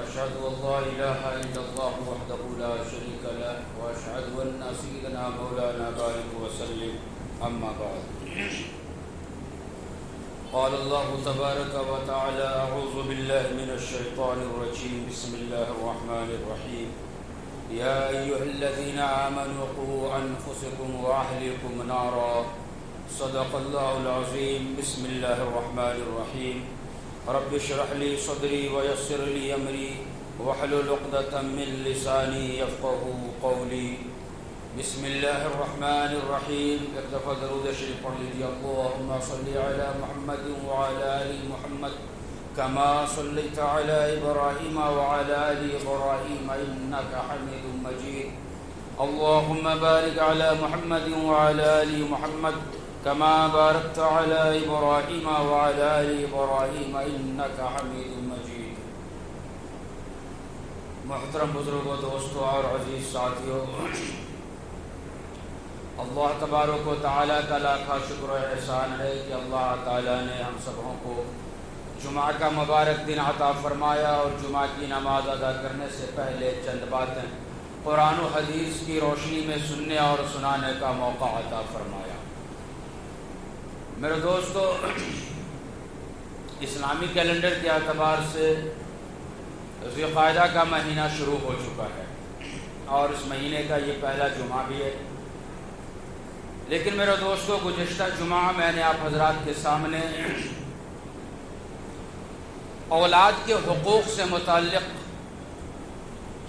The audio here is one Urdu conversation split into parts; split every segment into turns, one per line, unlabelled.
وأشهد أن لا إله إلا الله وحده لا شريك له وأشهد أن سيدنا مولانا بارك وسلم أما بعد قال الله تبارك وتعالى أعوذ بالله من الشيطان الرجيم بسم الله الرحمن الرحيم يا أيها الذين آمنوا قوا أنفسكم وأهليكم نارا صدق الله العظيم بسم الله الرحمن الرحيم رب اشرح لي صدري ويسر لي أمري واحلل عقدة من لساني يفقهوا قولي بسم الله الرحمن الرحيم ایک دفعہ درود شریف پڑھ لیجیے اللهم صل على محمد وعلى آل محمد كما صليت على إبراهيم وعلى آل إبراهيم إنك حميد مجيد اللهم بارك على محمد وعلى آل محمد كما باركت على إبراهيم وعلى آل إبراهيم إنك حميد مجيد محترم بزرگوں دوستوں اور عزیز ساتھیوں، اللہ تبارک و تعالیٰ کا لاکھاں شکر و احسان ہے کہ اللہ تعالیٰ نے ہم سبوں کو جمعہ کا مبارک دن عطا فرمایا اور جمعہ کی نماز ادا کرنے سے پہلے چند باتیں قرآن و حدیث کی روشنی میں سننے اور سنانے کا موقع عطا فرمایا۔ میرے دوستو، اسلامی کیلنڈر کے اعتبار سے ذی القعدہ کا مہینہ شروع ہو چکا ہے اور اس مہینے کا یہ پہلا جمعہ بھی ہے، لیکن میرے دوستو گزشتہ جمعہ میں نے آپ حضرات کے سامنے اولاد کے حقوق سے متعلق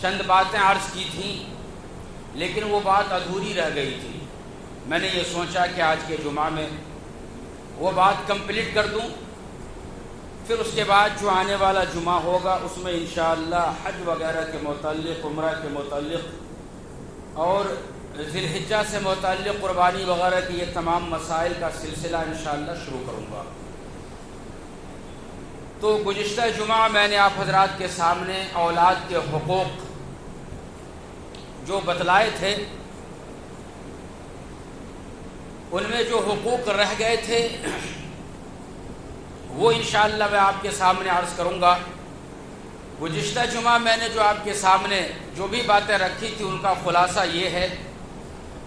چند باتیں عرض کی تھیں، لیکن وہ بات ادھوری رہ گئی تھی۔ میں نے یہ سوچا کہ آج کے جمعہ میں وہ بات کمپلیٹ کر دوں، پھر اس کے بعد جو آنے والا جمعہ ہوگا اس میں انشاءاللہ حج وغیرہ کے متعلق، عمرہ کے متعلق اور ذی الحجہ سے متعلق قربانی وغیرہ کی یہ تمام مسائل کا سلسلہ انشاءاللہ شروع کروں گا۔ تو گزشتہ جمعہ میں نے آپ حضرات کے سامنے اولاد کے حقوق جو بتلائے تھے، ان میں جو حقوق رہ گئے تھے وہ انشاءاللہ میں آپ کے سامنے عرض کروں گا۔ گزشتہ جمعہ میں نے جو آپ کے سامنے جو بھی باتیں رکھی تھی ان کا خلاصہ یہ ہے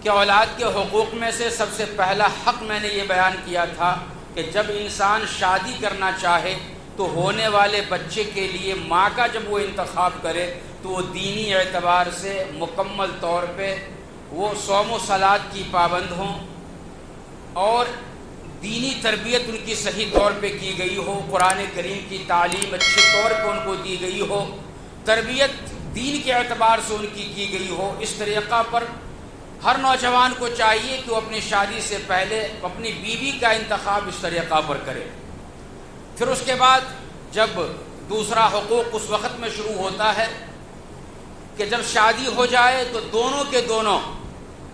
کہ اولاد کے حقوق میں سے سب سے پہلا حق میں نے یہ بیان کیا تھا کہ جب انسان شادی کرنا چاہے تو ہونے والے بچے کے لیے ماں کا جب وہ انتخاب کرے تو وہ دینی اعتبار سے مکمل طور پہ وہ صوم و صلات کی پابند ہوں اور دینی تربیت ان کی صحیح طور پہ کی گئی ہو، قرآن کریم کی تعلیم اچھے طور پہ ان کو دی گئی ہو، تربیت دین کے اعتبار سے ان کی گئی ہو۔ اس طریقہ پر ہر نوجوان کو چاہیے کہ وہ اپنی شادی سے پہلے اپنی بیوی کا انتخاب اس طریقہ پر کرے۔ پھر اس کے بعد جب دوسرا حقوق اس وقت میں شروع ہوتا ہے کہ جب شادی ہو جائے تو دونوں کے دونوں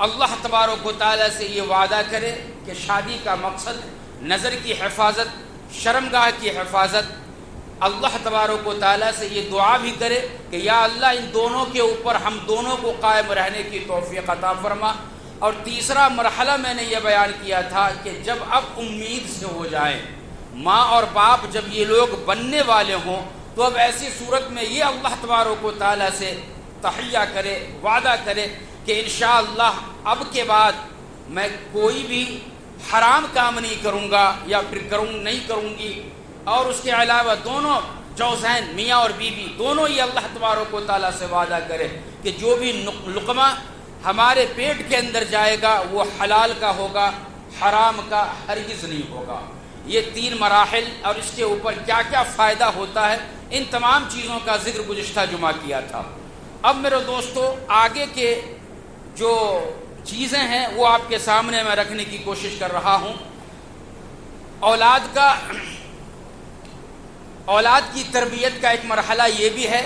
اللہ تبارک و تعالیٰ سے یہ وعدہ کرے کہ شادی کا مقصد نظر کی حفاظت، شرمگاہ کی حفاظت، اللہ تبارک و تعالیٰ سے یہ دعا بھی کرے کہ یا اللہ ان دونوں کے اوپر ہم دونوں کو قائم رہنے کی توفیق عطا فرما۔ اور تیسرا مرحلہ میں نے یہ بیان کیا تھا کہ جب اب امید سے ہو جائیں، ماں اور باپ جب یہ لوگ بننے والے ہوں تو اب ایسی صورت میں یہ اللہ تبارک و تعالیٰ سے تحیہ کرے، وعدہ کرے کہ انشاءاللہ اب کے بعد میں کوئی بھی حرام کام نہیں کروں گا یا پھر نہیں کروں گی، اور اس کے علاوہ دونوں جوزین میاں اور بیوی دونوں یہ اللہ تبارک و تعالیٰ سے وعدہ کرے کہ جو بھی لقمہ ہمارے پیٹ کے اندر جائے گا وہ حلال کا ہوگا، حرام کا ہرگز نہیں ہوگا۔ یہ تین مراحل اور اس کے اوپر کیا کیا فائدہ ہوتا ہے، ان تمام چیزوں کا ذکر گزشتہ جمعہ کیا تھا۔ اب میرے دوستو آگے کے جو چیزیں ہیں وہ آپ کے سامنے میں رکھنے کی کوشش کر رہا ہوں۔ اولاد کی تربیت کا ایک مرحلہ یہ بھی ہے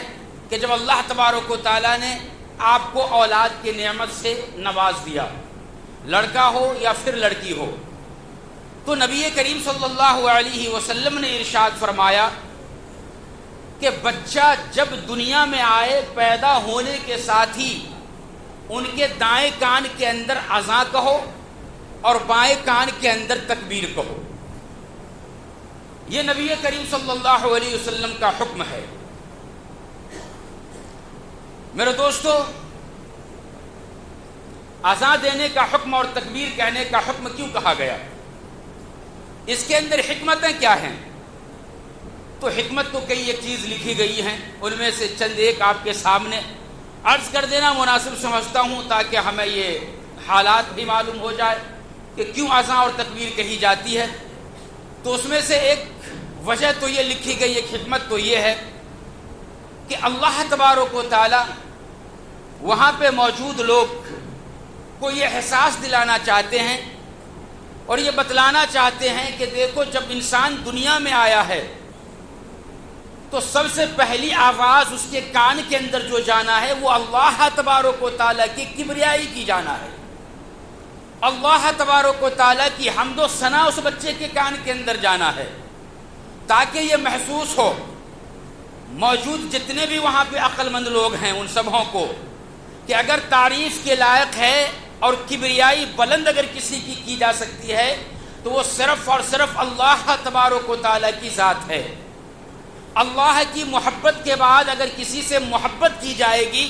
کہ جب اللہ تبارک و تعالیٰ نے آپ کو اولاد کی نعمت سے نواز دیا، لڑکا ہو یا پھر لڑکی ہو، تو نبی کریم صلی اللہ علیہ وسلم نے ارشاد فرمایا کہ بچہ جب دنیا میں آئے پیدا ہونے کے ساتھ ہی ان کے دائیں کان کے اندر اذان کہو اور بائیں کان کے اندر تکبیر کہو۔ یہ نبی کریم صلی اللہ علیہ وسلم کا حکم ہے۔ میرے دوستو، اذان دینے کا حکم اور تکبیر کہنے کا حکم کیوں کہا گیا؟ اس کے اندر حکمتیں کیا ہیں؟ تو حکمت تو کئی ایک چیز لکھی گئی ہیں، ان میں سے چند ایک آپ کے سامنے عرض کر دینا مناسب سمجھتا ہوں، تاکہ ہمیں یہ حالات بھی معلوم ہو جائے کہ کیوں اذان اور تکبیر کہی جاتی ہے۔ تو اس میں سے ایک وجہ تو یہ لکھی گئی، ایک حکمت تو یہ ہے کہ اللہ تبارک و تعالی وہاں پہ موجود لوگ کو یہ احساس دلانا چاہتے ہیں اور یہ بتلانا چاہتے ہیں کہ دیکھو، جب انسان دنیا میں آیا ہے تو سب سے پہلی آواز اس کے کان کے اندر جو جانا ہے وہ اللہ تبارک و تعالیٰ کی کبریائی کی جانا ہے، اللہ تبارک و تعالیٰ کی حمد و ثنا اس بچے کے کان کے اندر جانا ہے، تاکہ یہ محسوس ہو موجود جتنے بھی وہاں پہ عقل مند لوگ ہیں ان سبوں کو کہ اگر تعریف کے لائق ہے اور کبریائی بلند اگر کسی کی جا سکتی ہے تو وہ صرف اور صرف اللہ تبارک و تعالیٰ کی ذات ہے۔ اللہ کی محبت کے بعد اگر کسی سے محبت کی جائے گی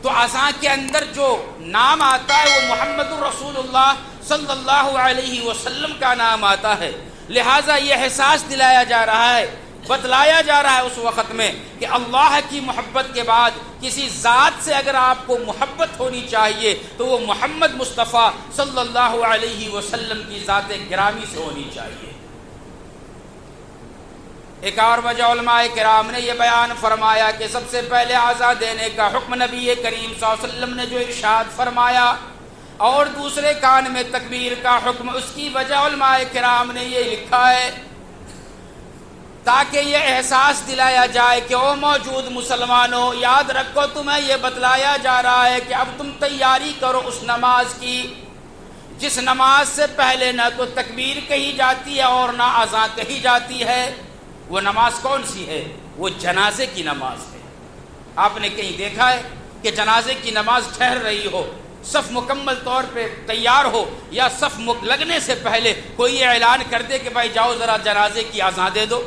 تو اذان کے اندر جو نام آتا ہے وہ محمد الرسول اللہ صلی اللہ علیہ وسلم کا نام آتا ہے، لہٰذا یہ احساس دلایا جا رہا ہے، بتلایا جا رہا ہے اس وقت میں کہ اللہ کی محبت کے بعد کسی ذات سے اگر آپ کو محبت ہونی چاہیے تو وہ محمد مصطفیٰ صلی اللہ علیہ وسلم کی ذات گرامی سے ہونی چاہیے۔ ایک اور وجہ علماء کرام نے یہ بیان فرمایا کہ سب سے پہلے اذان دینے کا حکم نبی کریم صلی اللہ علیہ وسلم نے جو ارشاد فرمایا اور دوسرے کان میں تکبیر کا حکم، اس کی وجہ علماء کرام نے یہ لکھا ہے تاکہ یہ احساس دلایا جائے کہ او موجود مسلمانوں، یاد رکھو تمہیں یہ بتلایا جا رہا ہے کہ اب تم تیاری کرو اس نماز کی جس نماز سے پہلے نہ تو تکبیر کہی جاتی ہے اور نہ اذان کہی جاتی ہے۔ وہ نماز کون سی ہے؟ وہ جنازے کی نماز ہے۔ آپ نے کہیں دیکھا ہے کہ جنازے کی نماز ٹھہر رہی ہو، صف مکمل طور پہ تیار ہو، یا صف لگنے سے پہلے کوئی یہ اعلان کر دے کہ بھائی جاؤ ذرا جنازے کی اذان دے دو،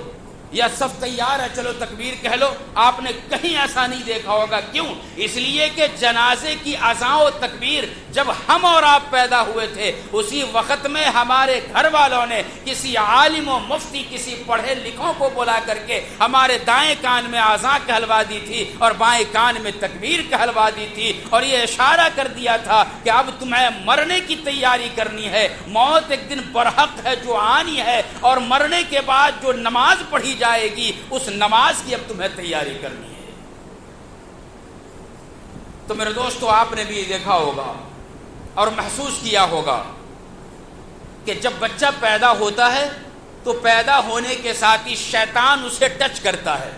یا صف تیار ہے چلو تکبیر کہہ لو؟ آپ نے کہیں ایسا نہیں دیکھا ہوگا۔ کیوں؟ اس لیے کہ جنازے کی اذان و تکبیر جب ہم اور آپ پیدا ہوئے تھے اسی وقت میں ہمارے گھر والوں نے کسی عالم و مفتی، کسی پڑھے لکھوں کو بلا کر کے ہمارے دائیں کان میں اذان کہلوا دی تھی اور بائیں کان میں تکبیر کہلوا دی تھی، اور یہ اشارہ کر دیا تھا کہ اب تمہیں مرنے کی تیاری کرنی ہے، موت ایک دن برحق ہے جو آنی ہے، اور مرنے کے بعد جو نماز پڑھی جائے گی اس نماز کی اب تمہیں تیاری کرنی ہے۔ تو میرے دوستو، آپ نے بھی دیکھا ہوگا اور محسوس کیا ہوگا کہ جب بچہ پیدا ہوتا ہے تو پیدا ہونے کے ساتھ ہی شیطان اسے ٹچ کرتا ہے،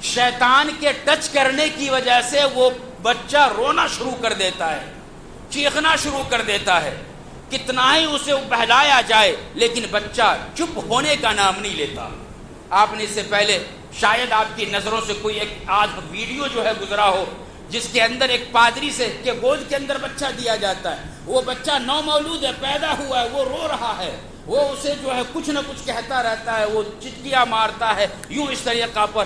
شیطان کے ٹچ کرنے کی وجہ سے وہ بچہ رونا شروع کر دیتا ہے، چیخنا شروع کر دیتا ہے، کتنا ہی اسے بہلایا جائے لیکن بچہ چپ ہونے کا نام نہیں لیتا۔ آپ نے اس سے پہلے شاید آپ کی نظروں سے کوئی ایک آدھ ویڈیو جو ہے گزرا ہو جس کے اندر ایک پادری سے کہ گود کے اندر بچہ دیا جاتا ہے، وہ بچہ نو مولود ہے، پیدا ہوا ہے، وہ رو رہا ہے، وہ اسے جو ہے کچھ نہ کچھ کہتا رہتا ہے، وہ چٹکیاں مارتا ہے، یوں اس طریقہ پر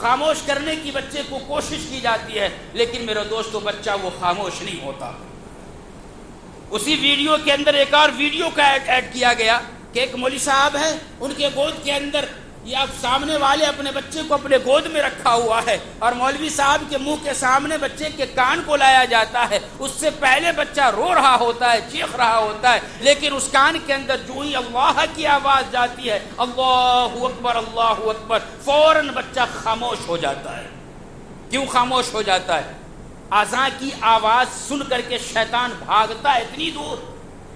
خاموش کرنے کی بچے کو کوشش کی جاتی ہے، لیکن میرے دوستو بچہ وہ خاموش نہیں ہوتا۔ اسی ویڈیو کے اندر ایک اور ویڈیو کا ایڈ کیا گیا کہ ایک مولوی صاحب ہے، ان کے گود کے اندر یا سامنے والے اپنے بچے کو اپنے گود میں رکھا ہوا ہے اور مولوی صاحب کے منہ کے سامنے بچے کے کان کو لایا جاتا ہے، اس سے پہلے بچہ رو رہا ہوتا ہے، چیخ رہا ہوتا ہے، لیکن اس کان کے اندر جو ہی اللہ کی آواز جاتی ہے، اللہ اکبر، فوراً بچہ خاموش ہو جاتا ہے۔ کیوں خاموش ہو جاتا ہے؟ اذان کی آواز سن کر کے شیطان بھاگتا ہے،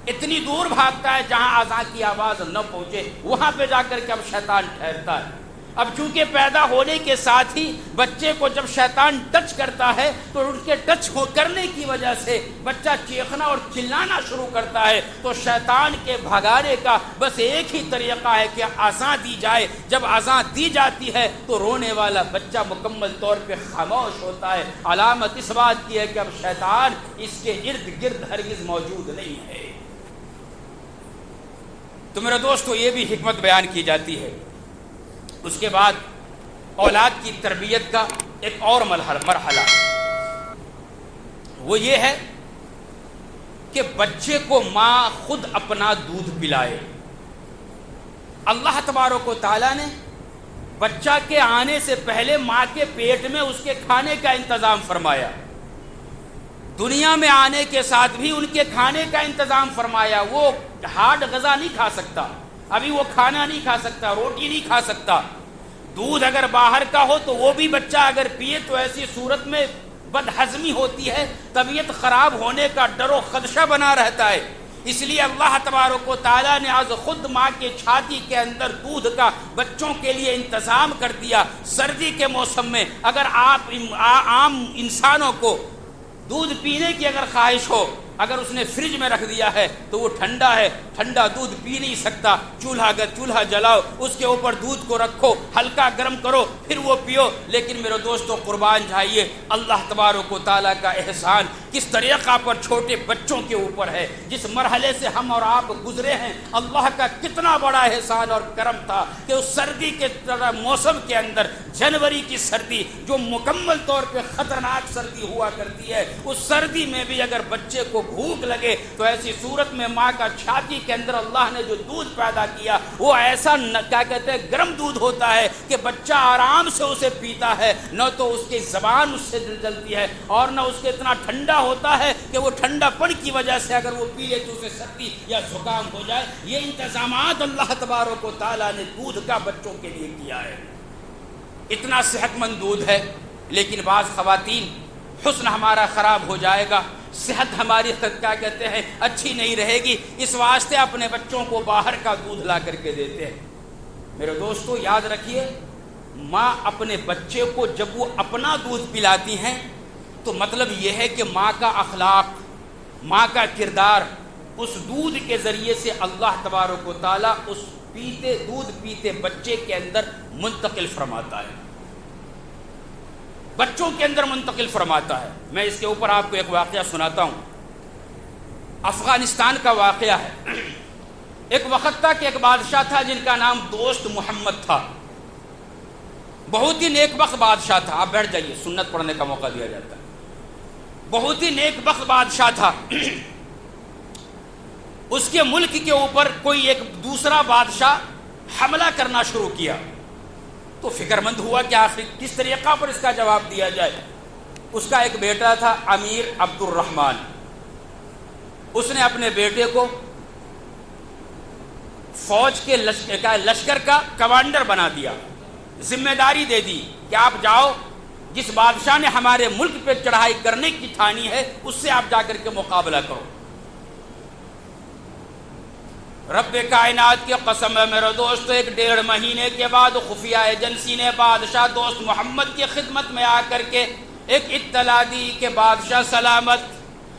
اتنی دور بھاگتا ہے جہاں اذان کی آواز نہ پہنچے، وہاں پہ جا کر کے اب شیطان ٹھہرتا ہے۔ اب چونکہ پیدا ہونے کے ساتھ ہی بچے کو جب شیطان ٹچ کرتا ہے تو ان کے ٹچ کرنے کی وجہ سے بچہ چیخنا اور چلانا شروع کرتا ہے، تو شیطان کے بھگانے کا بس ایک ہی طریقہ ہے کہ اذان دی جائے۔ جب اذان دی جاتی ہے تو رونے والا بچہ مکمل طور پہ خاموش ہوتا ہے، علامت اس بات کی ہے کہ اب شیطان اس کے ارد گرد ہرگز موجود نہیں ہے۔ تو میرے دوستو، یہ بھی حکمت بیان کی جاتی ہے۔ اس کے بعد اولاد کی تربیت کا ایک اور مرحلہ وہ یہ ہے کہ بچے کو ماں خود اپنا دودھ پلائے۔ اللہ تبارک و تعالیٰ نے بچہ کے آنے سے پہلے ماں کے پیٹ میں اس کے کھانے کا انتظام فرمایا، دنیا میں آنے کے ساتھ بھی ان کے کھانے کا انتظام فرمایا۔ وہ ہارڈ غذا نہیں کھا سکتا، ابھی وہ کھانا نہیں کھا سکتا، روٹی نہیں کھا سکتا۔ دودھ اگر باہر کا ہو تو وہ بھی بچہ اگر پیے تو ایسی صورت میں بد ہضمی ہوتی ہے، طبیعت خراب ہونے کا ڈر و خدشہ بنا رہتا ہے۔ اس لیے اللہ تبارک و تعالیٰ نے آج خود ماں کے چھاتی کے اندر دودھ کا بچوں کے لیے انتظام کر دیا۔ سردی کے موسم میں اگر آپ عام انسانوں کو دودھ پینے کی اگر خواہش ہو، اگر اس نے فریج میں رکھ دیا ہے تو وہ ٹھنڈا ہے، ٹھنڈا دودھ پی نہیں سکتا۔ چولہا جلاؤ، اس کے اوپر دودھ کو رکھو، ہلکا گرم کرو، پھر وہ پیو۔ لیکن میرے دوستو قربان جائیے، اللہ تبارک و تعالیٰ کا احسان کس طریقہ پر چھوٹے بچوں کے اوپر ہے۔ جس مرحلے سے ہم اور آپ گزرے ہیں، اللہ کا کتنا بڑا احسان اور کرم تھا کہ اس سردی کے موسم کے اندر، جنوری کی سردی جو مکمل طور پہ خطرناک سردی ہوا کرتی ہے، اس سردی میں بھی اگر بچے کو بھوک لگے تو ایسی صورت میں ماں کا چھاتی کے اندر اللہ نے جو دودھ پیدا کیا وہ ایسا کیا کہتے ہیں گرم دودھ ہوتا ہے کہ بچہ آرام سے اسے پیتا ہے، نہ تو اس کی زبان اس سے جلتی ہے اور نہ اس کے اتنا ٹھنڈا ہوتا ہے کہ وہ ٹھنڈا پن کی وجہ سے اگر وہ پی لے تو اسے سردی یا زکام ہو جائے۔ یہ انتظامات اللہ تبارک و تعالیٰ نے دودھ کا بچوں کے لیے کیا ہے۔ اتنا صحت مند دودھ ہے، لیکن بعض خواتین حسن ہمارا خراب ہو جائے گا، صحت ہماری کیا کہتے ہیں اچھی نہیں رہے گی، اس واسطے اپنے بچوں کو باہر کا دودھ لا کر کے دیتے ہیں۔ میرے دوستو یاد رکھیے، ماں اپنے بچے کو جب وہ اپنا دودھ پلاتی ہیں تو مطلب یہ ہے کہ ماں کا اخلاق، ماں کا کردار اس دودھ کے ذریعے سے اللہ تبارک و تعالیٰ اس دودھ پیتے بچے کے اندر منتقل فرماتا ہے، بچوں کے اندر منتقل فرماتا ہے۔ میں اس کے اوپر آپ کو ایک واقعہ سناتا ہوں، افغانستان کا واقعہ ہے۔ ایک وقت تھا کہ ایک بادشاہ تھا جن کا نام دوست محمد تھا، بہت ہی نیک بخت بادشاہ تھا۔ آپ بیٹھ جائیے، سنت پڑھنے کا موقع دیا جاتا ہے۔ بہت ہی نیک بخت بادشاہ تھا۔ اس کے ملک کے اوپر کوئی ایک دوسرا بادشاہ حملہ کرنا شروع کیا تو فکر مند ہوا کہ آخر کس طریقہ پر اس کا جواب دیا جائے۔ اس کا ایک بیٹا تھا امیر عبد الرحمن، اس نے اپنے بیٹے کو فوج کے لشکر کا کمانڈر بنا دیا، ذمہ داری دے دی کہ آپ جاؤ، جس بادشاہ نے ہمارے ملک پہ چڑھائی کرنے کی ٹھانی ہے اس سے آپ جا کر کے مقابلہ کرو۔ رب کائنات کی قسم ہے میرے دوست، 1.5 مہینے کے بعد خفیہ ایجنسی نے بادشاہ دوست محمد کی خدمت میں آ کر کے ایک اطلاع دی کہ بادشاہ سلامت،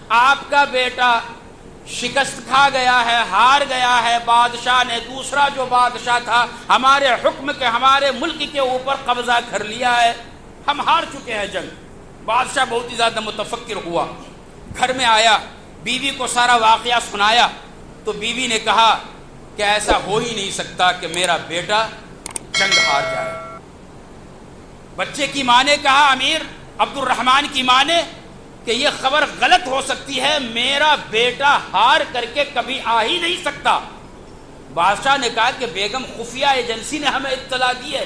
آپ کا بیٹا شکست کھا گیا ہے، ہار گیا ہے۔ بادشاہ نے دوسرا جو بادشاہ تھا ہمارے حکم کے ہمارے ملک کے اوپر قبضہ کر لیا ہے، ہم ہار چکے ہیں جنگ۔ بادشاہ بہت ہی زیادہ متفکر ہوا، گھر میں آیا، بیوی کو سارا واقعہ سنایا تو بیوی نے کہا کہ ایسا ہو ہی نہیں سکتا کہ میرا بیٹا جنگ ہار جائے۔ بچے کی ماں نے کہا، امیر عبد الرحمن کی ماں نے، کہ یہ خبر غلط ہو سکتی ہے، میرا بیٹا ہار کر کے کبھی آ ہی نہیں سکتا۔ بادشاہ نے کہا کہ بیگم خفیہ ایجنسی نے ہمیں اطلاع دی ہے،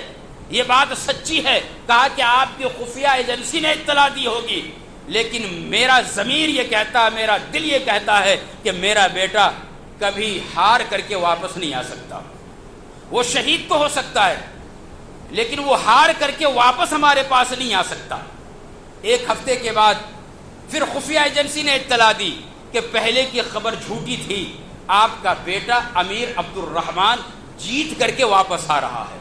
یہ بات سچی ہے۔ کہا کہ آپ کی خفیہ ایجنسی نے اطلاع دی ہوگی، لیکن میرا ضمیر یہ کہتا ہے، میرا دل یہ کہتا ہے کہ میرا بیٹا کبھی ہار کر کے واپس نہیں آ سکتا۔ وہ شہید تو ہو سکتا ہے لیکن وہ ہار کر کے واپس ہمارے پاس نہیں آ سکتا۔ 1 ہفتے کے بعد پھر خفیہ ایجنسی نے اطلاع دی کہ پہلے کی خبر جھوٹی تھی، آپ کا بیٹا امیر عبد الرحمن جیت کر کے واپس آ رہا ہے۔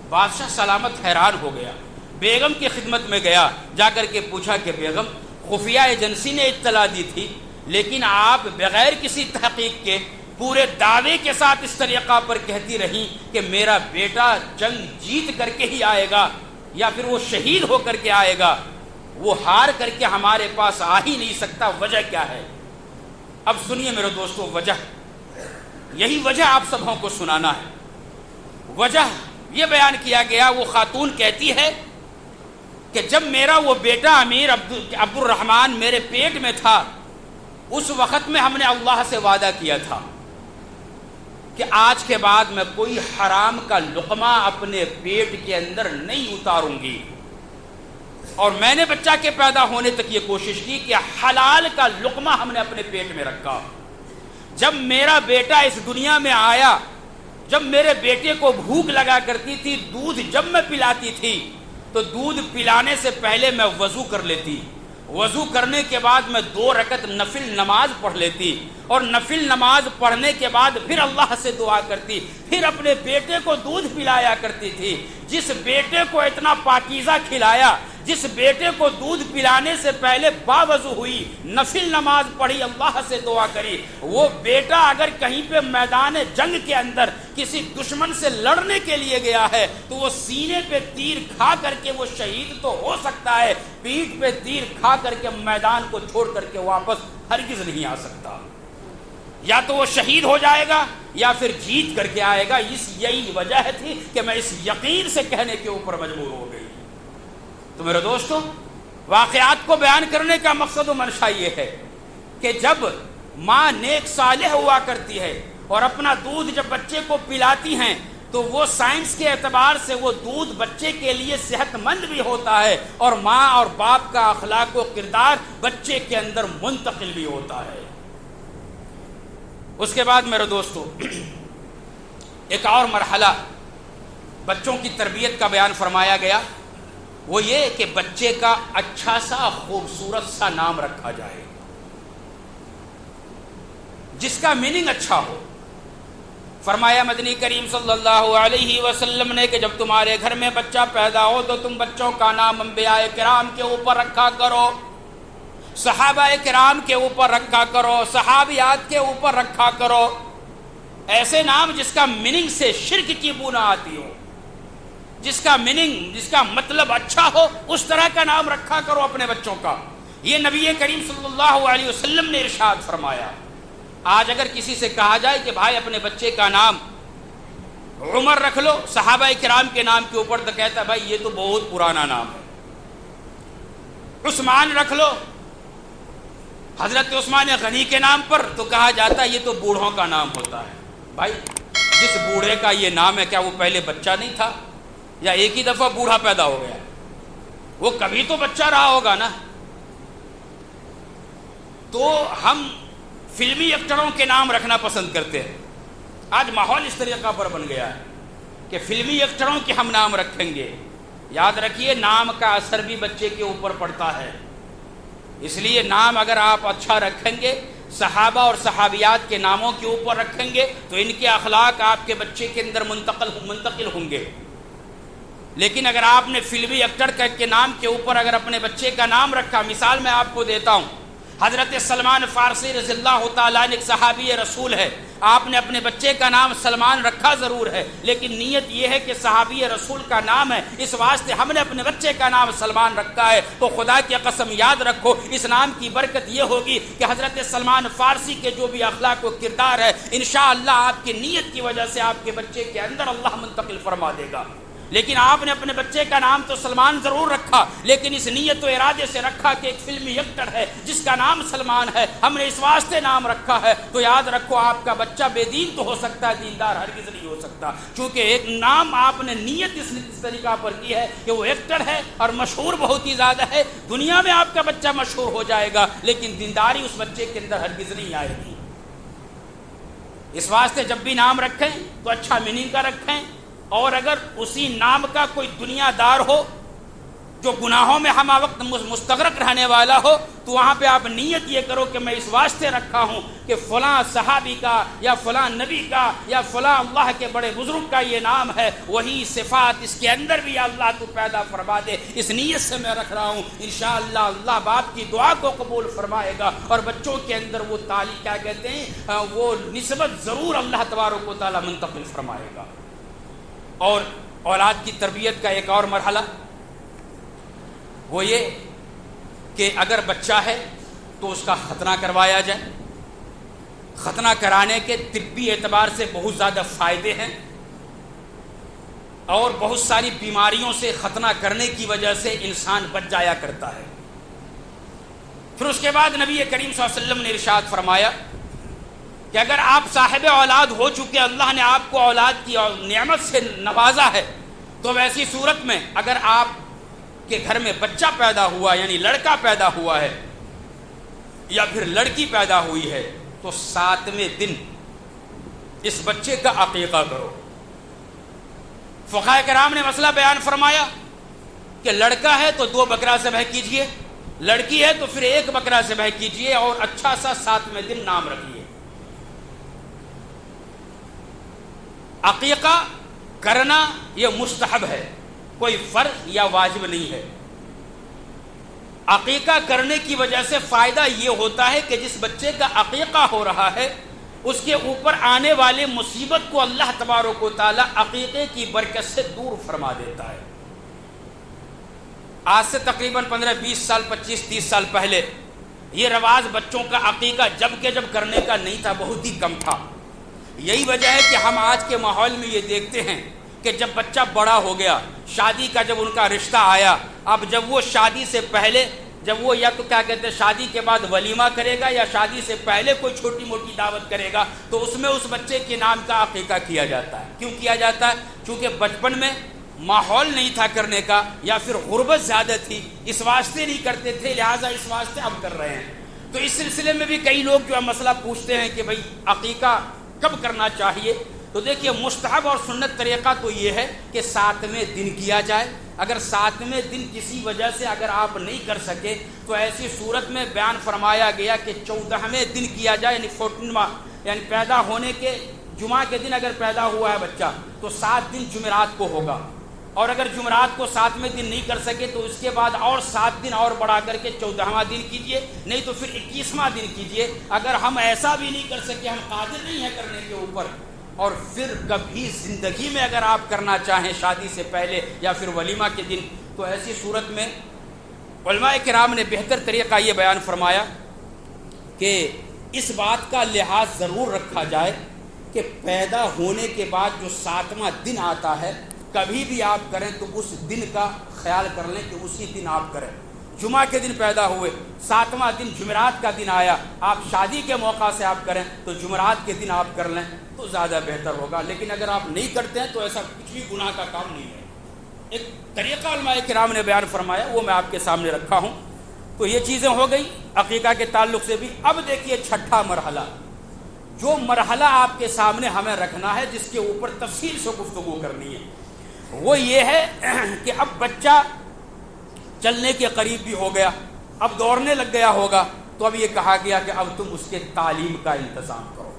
بادشاہ سلامت حیران ہو گیا، بیگم کی خدمت میں گیا، جا کر کے پوچھا کہ بیگم خفیہ ایجنسی نے اطلاع دی تھی لیکن آپ بغیر کسی تحقیق کے پورے دعوے کے ساتھ اس طریقہ پر کہتی رہیں کہ میرا بیٹا جنگ جیت کر کے ہی آئے گا یا پھر وہ شہید ہو کر کے آئے گا، وہ ہار کر کے ہمارے پاس آ ہی نہیں سکتا، وجہ کیا ہے؟ اب سنیے میرے دوستو، وجہ یہی وجہ آپ سبوں کو سنانا ہے۔ وجہ یہ بیان کیا گیا، وہ خاتون کہتی ہے کہ جب میرا وہ بیٹا امیر عبد الرحمن میرے پیٹ میں تھا، اس وقت میں ہم نے اللہ سے وعدہ کیا تھا کہ آج کے بعد میں کوئی حرام کا لقمہ اپنے پیٹ کے اندر نہیں اتاروں گی، اور میں نے بچہ کے پیدا ہونے تک یہ کوشش کی کہ حلال کا لقمہ ہم نے اپنے پیٹ میں رکھا۔ جب میرا بیٹا اس دنیا میں آیا، جب میرے بیٹے کو بھوک لگا کرتی تھی، دودھ جب میں پلاتی تھی تو دودھ پلانے سے پہلے میں وضو کر لیتی، وضو کرنے کے بعد میں 2 رکعت نفل نماز پڑھ لیتی، اور نفل نماز پڑھنے کے بعد پھر اللہ سے دعا کرتی، پھر اپنے بیٹے کو دودھ پلایا کرتی تھی۔ جس بیٹے کو اتنا پاکیزہ کھلایا، جس بیٹے کو دودھ پلانے سے پہلے باوضو ہوئی، نفل نماز پڑھی، اللہ سے دعا کری، وہ بیٹا اگر کہیں پہ میدان جنگ کے اندر کسی دشمن سے لڑنے کے لیے گیا ہے تو وہ سینے پہ تیر کھا کر کے وہ شہید تو ہو سکتا ہے، پیٹھ پہ تیر کھا کر کے میدان کو چھوڑ کر کے واپس ہرگز نہیں آ سکتا۔ یا تو وہ شہید ہو جائے گا یا پھر جیت کر کے آئے گا۔ یہی وجہ تھی کہ میں اس یقین سے کہنے کے اوپر مجبور ہو گئی۔ تو میرے دوستو، واقعات کو بیان کرنے کا مقصد و منشا یہ ہے کہ جب ماں نیک صالح ہوا کرتی ہے اور اپنا دودھ جب بچے کو پلاتی ہیں تو وہ سائنس کے اعتبار سے وہ دودھ بچے کے لیے صحت مند بھی ہوتا ہے، اور ماں اور باپ کا اخلاق و کردار بچے کے اندر منتقل بھی ہوتا ہے۔ اس کے بعد میرے دوستو، ایک اور مرحلہ بچوں کی تربیت کا بیان فرمایا گیا، وہ یہ کہ بچے کا اچھا سا خوبصورت سا نام رکھا جائے جس کا میننگ اچھا ہو۔ فرمایا مدنی کریم صلی اللہ علیہ وسلم نے کہ جب تمہارے گھر میں بچہ پیدا ہو تو تم بچوں کا نام انبیاء کرام کے اوپر رکھا کرو، صحابہ کرام کے اوپر رکھا کرو، صحابیات کے اوپر رکھا کرو، ایسے نام جس کا میننگ سے شرک کی بو نہ آتی ہو، جس کا میننگ، جس کا مطلب اچھا ہو، اس طرح کا نام رکھا کرو اپنے بچوں کا۔ یہ نبی کریم صلی اللہ علیہ وسلم نے ارشاد فرمایا۔ آج اگر کسی سے کہا جائے کہ بھائی اپنے بچے کا نام عمر رکھ لو صحابہ کرام کے نام کے اوپر، تو کہتا ہے بھائی یہ تو بہت پرانا نام ہے۔ عثمان رکھ لو حضرت عثمان غنی کے نام پر، تو کہا جاتا ہے یہ تو بوڑھوں کا نام ہوتا ہے۔ بھائی جس بوڑھے کا یہ نام ہے، کیا وہ پہلے بچہ نہیں تھا یا ایک ہی دفعہ بوڑھا پیدا ہو گیا؟ وہ کبھی تو بچہ رہا ہوگا نا۔ تو ہم فلمی ایکٹروں کے نام رکھنا پسند کرتے ہیں۔ آج ماحول اس طریقہ پر بن گیا ہے کہ فلمی ایکٹروں کے ہم نام رکھیں گے۔ یاد رکھیے نام کا اثر بھی بچے کے اوپر پڑتا ہے، اس لیے نام اگر آپ اچھا رکھیں گے، صحابہ اور صحابیات کے ناموں کے اوپر رکھیں گے تو ان کے اخلاق آپ کے بچے کے اندر منتقل ہوں گے۔ لیکن اگر آپ نے فلمی ایکٹر کے نام کے اوپر اگر اپنے بچے کا نام رکھا، مثال میں آپ کو دیتا ہوں، حضرت سلمان فارسی رضی اللہ تعالیٰ عنہ ایک صحابی رسول ہے، آپ نے اپنے بچے کا نام سلمان رکھا ضرور ہے، لیکن نیت یہ ہے کہ صحابی رسول کا نام ہے، اس واسطے ہم نے اپنے بچے کا نام سلمان رکھا ہے۔ تو خدا کی قسم یاد رکھو، اس نام کی برکت یہ ہوگی کہ حضرت سلمان فارسی کے جو بھی اخلاق و کردار ہے، انشاءاللہ آپ کی نیت کی وجہ سے آپ کے بچے کے اندر اللہ منتقل فرما دے گا۔ لیکن آپ نے اپنے بچے کا نام تو سلمان ضرور رکھا، لیکن اس نیت و ارادے سے رکھا کہ ایک فلمی ایکٹر ہے جس کا نام سلمان ہے، ہم نے اس واسطے نام رکھا ہے، تو یاد رکھو آپ کا بچہ بے دین تو ہو سکتا ہے، دیندار ہرگز نہیں ہو سکتا، چونکہ ایک نام آپ نے نیت اس طریقہ پر کی ہے کہ وہ ایکٹر ہے اور مشہور بہت ہی زیادہ ہے، دنیا میں آپ کا بچہ مشہور ہو جائے گا لیکن دینداری اس بچے کے اندر ہرگز نہیں آئے گی۔ اس واسطے جب بھی نام رکھیں تو اچھا میننگ کا رکھیں، اور اگر اسی نام کا کوئی دنیا دار ہو جو گناہوں میں ہم وقت مستغرق رہنے والا ہو، تو وہاں پہ آپ نیت یہ کرو کہ میں اس واسطے رکھا ہوں کہ فلاں صحابی کا یا فلاں نبی کا یا فلاں اللہ کے بڑے بزرگ کا یہ نام ہے، وہی صفات اس کے اندر بھی اللہ تو پیدا فرما دے، اس نیت سے میں رکھ رہا ہوں۔ انشاءاللہ اللہ باپ کی دعا کو قبول فرمائے گا اور بچوں کے اندر وہ کیا کہتے ہیں وہ نسبت ضرور اللہ تبارک و تعالیٰ منتقل فرمائے گا۔ اور اولاد کی تربیت کا ایک اور مرحلہ وہ یہ کہ اگر بچہ ہے تو اس کا ختنہ کروایا جائے۔ ختنہ کرانے کے طبی اعتبار سے بہت زیادہ فائدے ہیں۔ اور بہت ساری بیماریوں سے ختنہ کرنے کی وجہ سے انسان بچ جایا کرتا ہے۔ پھر اس کے بعد نبی کریم صلی اللہ علیہ وسلم نے ارشاد فرمایا کہ اگر آپ صاحب اولاد ہو چکے، اللہ نے آپ کو اولاد کی نعمت سے نوازا ہے، تو ویسی صورت میں اگر آپ کے گھر میں بچہ پیدا ہوا، یعنی لڑکا پیدا ہوا ہے یا پھر لڑکی پیدا ہوئی ہے، تو 7ویں دن اس بچے کا عقیقہ کرو۔ فقہاء کرام نے مسئلہ بیان فرمایا کہ لڑکا ہے تو 2 بکرا ذبح کیجئے، لڑکی ہے تو پھر 1 بکرا ذبح کیجئے اور اچھا سا 7ویں دن نام رکھیے۔ عقیقہ کرنا یہ مستحب ہے، کوئی فرض یا واجب نہیں ہے۔ عقیقہ کرنے کی وجہ سے فائدہ یہ ہوتا ہے کہ جس بچے کا عقیقہ ہو رہا ہے اس کے اوپر آنے والے مصیبت کو اللہ تبارک و تعالی عقیقے کی برکت سے دور فرما دیتا ہے۔ آج سے تقریباً 15-20 سال 25-30 سال پہلے یہ رواج بچوں کا عقیقہ جب کرنے کا نہیں تھا، بہت ہی کم تھا۔ یہی وجہ ہے کہ ہم آج کے ماحول میں یہ دیکھتے ہیں کہ جب بچہ بڑا ہو گیا، شادی کا جب ان کا رشتہ آیا، اب جب وہ شادی سے پہلے، جب وہ یا تو کیا کہتے ہیں شادی کے بعد ولیمہ کرے گا یا شادی سے پہلے کوئی چھوٹی موٹی دعوت کرے گا، تو اس میں اس بچے کے نام کا عقیقہ کیا جاتا ہے۔ کیوں کیا جاتا ہے؟ چونکہ بچپن میں ماحول نہیں تھا کرنے کا، یا پھر غربت زیادہ تھی، اس واسطے نہیں کرتے تھے، لہٰذا اس واسطے اب کر رہے ہیں۔ تو اس سلسلے میں بھی کئی لوگ جو ہے مسئلہ پوچھتے ہیں کہ بھئی عقیقہ کب کرنا چاہیے؟ تو دیکھیے مستحب اور سنت طریقہ تو یہ ہے کہ 7ویں دن کیا جائے۔ اگر 7ویں دن کسی وجہ سے اگر آپ نہیں کر سکے تو ایسی صورت میں بیان فرمایا گیا کہ 14ویں دن کیا جائے، یعنی 14واں، یعنی پیدا ہونے کے جمعہ کے دن اگر پیدا ہوا ہے بچہ تو 7 دن جمعرات کو ہوگا، اور اگر جمعرات کو 7ویں دن نہیں کر سکے تو اس کے بعد اور 7 دن اور بڑھا کر کے 14واں دن کیجئے، نہیں تو پھر 21واں دن کیجئے۔ اگر ہم ایسا بھی نہیں کر سکے، ہم قادر نہیں ہیں کرنے کے اوپر، اور پھر کبھی زندگی میں اگر آپ کرنا چاہیں شادی سے پہلے یا پھر ولیمہ کے دن، تو ایسی صورت میں علماء کرام نے بہتر طریقہ یہ بیان فرمایا کہ اس بات کا لحاظ ضرور رکھا جائے کہ پیدا ہونے کے بعد جو 7واں دن آتا ہے، کبھی بھی آپ کریں تو اس دن کا خیال کر لیں کہ اسی دن آپ کریں۔ جمعہ کے دن پیدا ہوئے، 7واں دن جمعرات کا دن آیا، آپ شادی کے موقع سے آپ کریں تو جمعرات کے دن آپ کر لیں تو زیادہ بہتر ہوگا۔ لیکن اگر آپ نہیں کرتے ہیں تو ایسا کچھ بھی گناہ کا کام نہیں ہے۔ ایک طریقہ علماء کرام نے بیان فرمایا، وہ میں آپ کے سامنے رکھا ہوں۔ تو یہ چیزیں ہو گئی عقیقہ کے تعلق سے بھی۔ اب دیکھیے 6واں مرحلہ، جو مرحلہ آپ کے سامنے ہمیں رکھنا ہے، جس کے اوپر تفصیل سے گفتگو کرنی ہے، وہ یہ ہے کہ اب بچہ چلنے کے قریب بھی ہو گیا، اب دوڑنے لگ گیا ہوگا، تو اب یہ کہا گیا کہ اب تم اس کے تعلیم کا انتظام کرو۔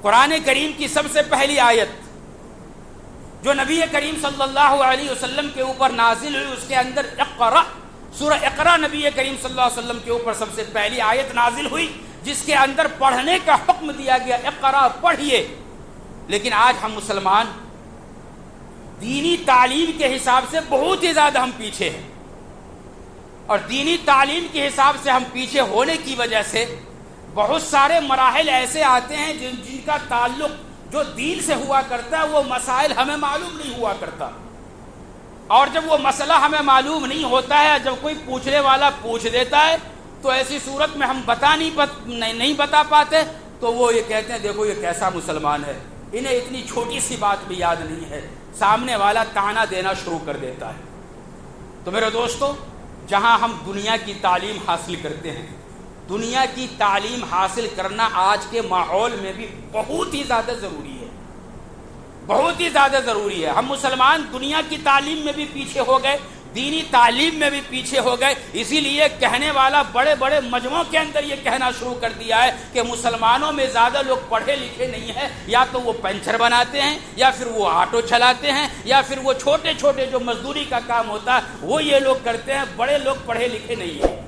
قرآن کریم کی سب سے پہلی آیت جو نبی کریم صلی اللہ علیہ وسلم کے اوپر نازل ہوئی، اس کے اندر اقرا، سورہ اقرا نبی کریم صلی اللہ علیہ وسلم کے اوپر سب سے پہلی آیت نازل ہوئی، جس کے اندر پڑھنے کا حکم دیا گیا، اقرا پڑھیے۔ لیکن آج ہم مسلمان دینی تعلیم کے حساب سے بہت ہی زیادہ ہم پیچھے ہیں، اور دینی تعلیم کے حساب سے ہم پیچھے ہونے کی وجہ سے بہت سارے مراحل ایسے آتے ہیں جن کا تعلق جو دین سے ہوا کرتا ہے، وہ مسائل ہمیں معلوم نہیں ہوا کرتا، اور جب وہ مسئلہ ہمیں معلوم نہیں ہوتا ہے، جب کوئی پوچھنے والا پوچھ دیتا ہے تو ایسی صورت میں ہم نہیں بتا پاتے، تو وہ یہ کہتے ہیں دیکھو یہ کیسا مسلمان ہے، انہیں اتنی چھوٹی سی بات بھی یاد نہیں ہے، سامنے والا طعنہ دینا شروع کر دیتا ہے۔ تو میرے دوستو، جہاں ہم دنیا کی تعلیم حاصل کرتے ہیں، دنیا کی تعلیم حاصل کرنا آج کے ماحول میں بھی بہت ہی زیادہ ضروری ہے، بہت ہی زیادہ ضروری ہے۔ ہم مسلمان دنیا کی تعلیم میں بھی پیچھے ہو گئے، دینی تعلیم میں بھی پیچھے ہو گئے، اسی لیے کہنے والا بڑے بڑے مجموعوں کے اندر یہ کہنا شروع کر دیا ہے کہ مسلمانوں میں زیادہ لوگ پڑھے لکھے نہیں ہیں، یا تو وہ پنچر بناتے ہیں، یا پھر وہ آٹو چلاتے ہیں، یا پھر وہ چھوٹے چھوٹے جو مزدوری کا کام ہوتا ہے وہ یہ لوگ کرتے ہیں، بڑے لوگ پڑھے لکھے نہیں ہیں۔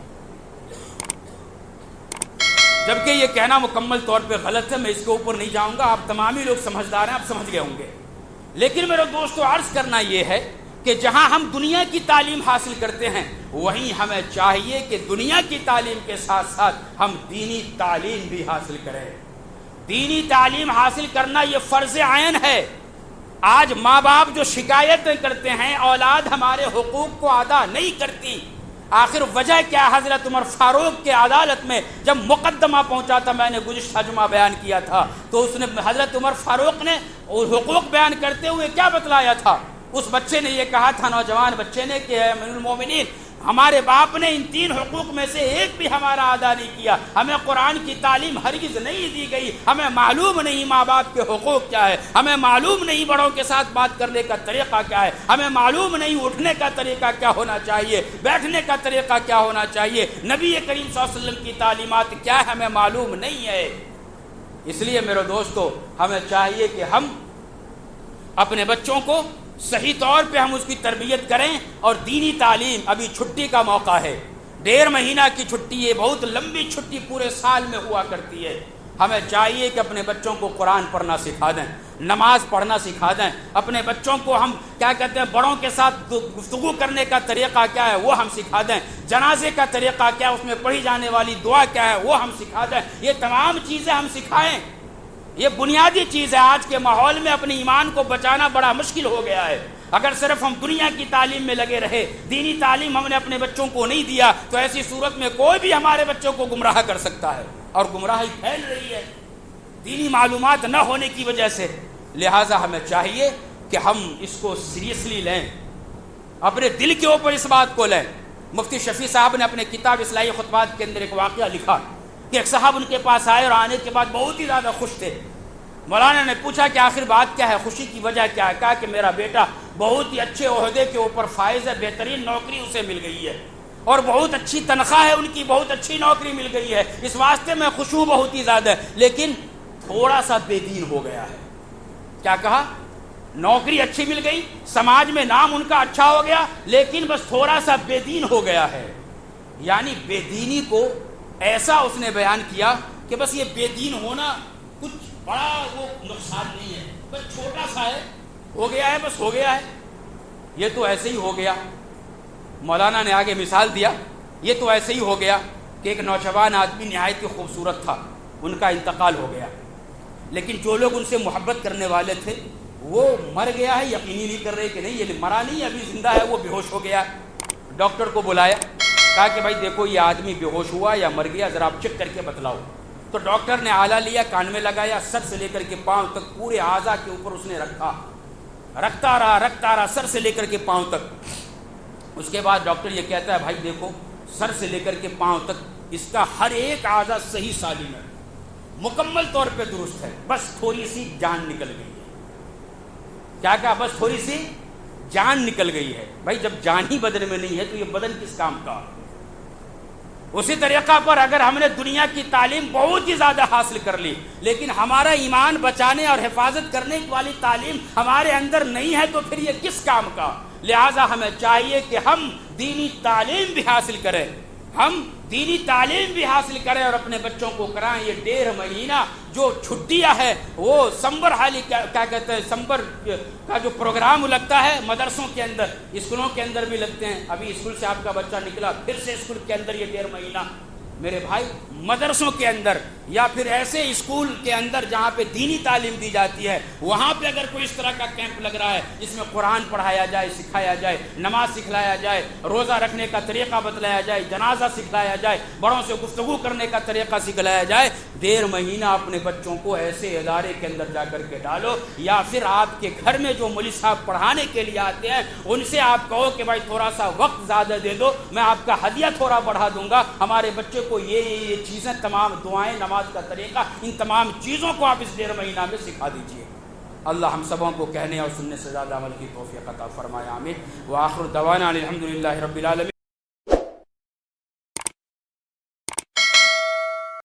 جبکہ یہ کہنا مکمل طور پہ غلط ہے، میں اس کے اوپر نہیں جاؤں گا، آپ تمام ہی لوگ سمجھدار ہیں، آپ سمجھ گئے ہوں گے۔ لیکن میرے دوستو، عرض کرنا یہ ہے کہ جہاں ہم دنیا کی تعلیم حاصل کرتے ہیں، وہیں ہمیں چاہیے کہ دنیا کی تعلیم کے ساتھ ساتھ ہم دینی تعلیم بھی حاصل کریں۔ دینی تعلیم حاصل کرنا یہ فرض عین ہے، آج ماں باپ جو شکایتیں کرتے ہیں اولاد ہمارے حقوق کو ادا نہیں کرتی، آخر وجہ کیا؟ حضرت عمر فاروق کے عدالت میں جب مقدمہ پہنچا تھا، میں نے گزشتہ جمعہ بیان کیا تھا، تو اس نے حضرت عمر فاروق نے حقوق بیان کرتے ہوئے کیا بتلایا تھا؟ اس بچے نے یہ کہا تھا، نوجوان بچے نے، کہ امیر المومنین ہمارے باپ نے ان 3 حقوق میں سے ایک بھی ہمارا ادا نہیں کیا، ہمیں قرآن کی تعلیم ہرگز نہیں دی گئی، ہمیں معلوم نہیں ماں باپ کے حقوق کیا ہے، ہمیں معلوم نہیں بڑوں کے ساتھ بات کرنے کا طریقہ کیا ہے، ہمیں معلوم نہیں اٹھنے کا طریقہ کیا ہونا چاہیے، بیٹھنے کا طریقہ کیا ہونا چاہیے، نبی کریم صلی اللہ علیہ وسلم کی تعلیمات کیا ہے ہمیں معلوم نہیں ہے۔ اس لیے میرے دوستو، ہمیں چاہیے کہ ہم اپنے بچوں کو صحیح طور پہ ہم اس کی تربیت کریں، اور دینی تعلیم، ابھی چھٹی کا موقع ہے، 1.5 مہینہ کی چھٹی ہے، بہت لمبی چھٹی پورے سال میں ہوا کرتی ہے، ہمیں چاہیے کہ اپنے بچوں کو قرآن پڑھنا سکھا دیں، نماز پڑھنا سکھا دیں، اپنے بچوں کو ہم کیا کہتے ہیں بڑوں کے ساتھ گفتگو کرنے کا طریقہ کیا ہے وہ ہم سکھا دیں، جنازے کا طریقہ کیا ہے، اس میں پڑھی جانے والی دعا کیا ہے وہ ہم سکھا دیں، یہ تمام چیزیں ہم سکھائیں۔ یہ بنیادی چیز ہے۔ آج کے ماحول میں اپنے ایمان کو بچانا بڑا مشکل ہو گیا ہے۔ اگر صرف ہم دنیا کی تعلیم میں لگے رہے، دینی تعلیم ہم نے اپنے بچوں کو نہیں دیا، تو ایسی صورت میں کوئی بھی ہمارے بچوں کو گمراہ کر سکتا ہے، اور گمراہی پھیل رہی ہے دینی معلومات نہ ہونے کی وجہ سے۔ لہٰذا ہمیں چاہیے کہ ہم اس کو سیریسلی لیں، اپنے دل کے اوپر اس بات کو لیں۔ مفتی شفیع صاحب نے اپنے کتاب اصلاحی خطبات کے اندر ایک واقعہ لکھا کہ ایک صاحب ان کے پاس آئے، اور آنے کے بعد بہت ہی زیادہ خوش تھے۔ مولانا نے پوچھا کہ آخر بات کیا ہے، خوشی کی وجہ کیا ہے؟ کہا کہ میرا بیٹا بہت ہی اچھے عہدے کے اوپر فائز ہے، بہترین نوکری اسے مل گئی ہے، اور بہت اچھی تنخواہ ہے ان کی، بہت اچھی نوکری مل گئی ہے، اس واسطے میں خوش ہوں بہت ہی زیادہ، لیکن تھوڑا سا بے دین ہو گیا ہے۔ کیا کہا؟ نوکری اچھی مل گئی، سماج میں نام ان کا اچھا ہو گیا، لیکن بس تھوڑا سا بے دین ہو گیا ہے۔ یعنی بے دینی کو ایسا اس نے بیان کیا کہ بس یہ بے دین ہونا کچھ بڑا وہ نقصان نہیں ہے، بس چھوٹا سا ہے، ہو گیا ہے، بس ہو گیا ہے، یہ تو ایسے ہی ہو گیا۔ مولانا نے آگے مثال دیا، یہ تو ایسے ہی ہو گیا کہ ایک نوجوان آدمی نہایت ہی خوبصورت تھا، ان کا انتقال ہو گیا، لیکن جو لوگ ان سے محبت کرنے والے تھے وہ مر گیا ہے یقینی نہیں کر رہے کہ نہیں یہ مرا نہیں، ابھی زندہ ہے، وہ بے ہوش ہو گیا۔ ڈاکٹر کو بلایا، کہا کہ بھائی دیکھو یہ آدمی بے ہوش ہوا یا مر گیا، ذرا آپ چیک کر کے بتلاؤ۔ تو ڈاکٹر نے آلہ لیا، کان میں لگایا، سر سے لے کر کے پاؤں تک پورے اعضاء کے اوپر اس نے رکھتا رہا سر سے لے کر کے پاؤں تک۔ اس کے بعد ڈاکٹر یہ کہتا ہے بھائی دیکھو سر سے لے کر کے پاؤں تک اس کا ہر ایک اعضاء صحیح سالم ہے، مکمل طور پہ درست ہے، بس تھوڑی سی جان نکل گئی ہے۔ کیا کہا؟ بس تھوڑی سی جان نکل گئی ہے۔ بھائی جب جان ہی بدن میں نہیں ہے تو یہ بدن کس کام کا؟ اسی طریقہ پر اگر ہم نے دنیا کی تعلیم بہت ہی زیادہ حاصل کر لی، لیکن ہمارا ایمان بچانے اور حفاظت کرنے والی تعلیم ہمارے اندر نہیں ہے، تو پھر یہ کس کام کا؟ لہٰذا ہمیں چاہیے کہ ہم دینی تعلیم بھی حاصل کریں، اور اپنے بچوں کو کرائیں۔ یہ 1.5 مہینہ جو چھٹیاں ہے وہ سمبر حالی کیا کہتے ہیں، سمبر کا جو پروگرام لگتا ہے مدرسوں کے اندر، اسکولوں کے اندر بھی لگتے ہیں۔ ابھی اسکول سے آپ کا بچہ نکلا، پھر سے اسکول کے اندر یہ 1.5 مہینہ۔ میرے بھائی مدرسوں کے اندر یا پھر ایسے اسکول کے اندر جہاں پہ دینی تعلیم دی جاتی ہے، وہاں پہ اگر کوئی اس طرح کا کیمپ لگ رہا ہے جس میں قرآن پڑھایا جائے، سکھایا جائے، نماز سکھلایا جائے، روزہ رکھنے کا طریقہ بتلایا جائے، جنازہ سکھلایا جائے، بڑوں سے گفتگو کرنے کا طریقہ سکھلایا جائے، 1.5 مہینہ اپنے بچوں کو ایسے ادارے کے اندر جا کر کے ڈالو، یا پھر آپ کے گھر میں جو مولوی صاحب پڑھانے کے لیے آتے ہیں ان سے آپ کہو کہ بھائی تھوڑا سا وقت زیادہ دے دو، میں آپ کا ہدیہ تھوڑا بڑھا دوں گا، ہمارے بچے کو یہ چیزیں، تمام دعائیں، نماز کا طریقہ، ان تمام چیزوں کو آپ اس 1.5 مہینہ میں سکھا دیجئے۔ اللہ ہم سبوں کو کہنے اور سننے سے زیادہ عمل کی توفیق عطا فرمائے، آمین۔ وآخر دعوانا الحمدللہ رب العالمین۔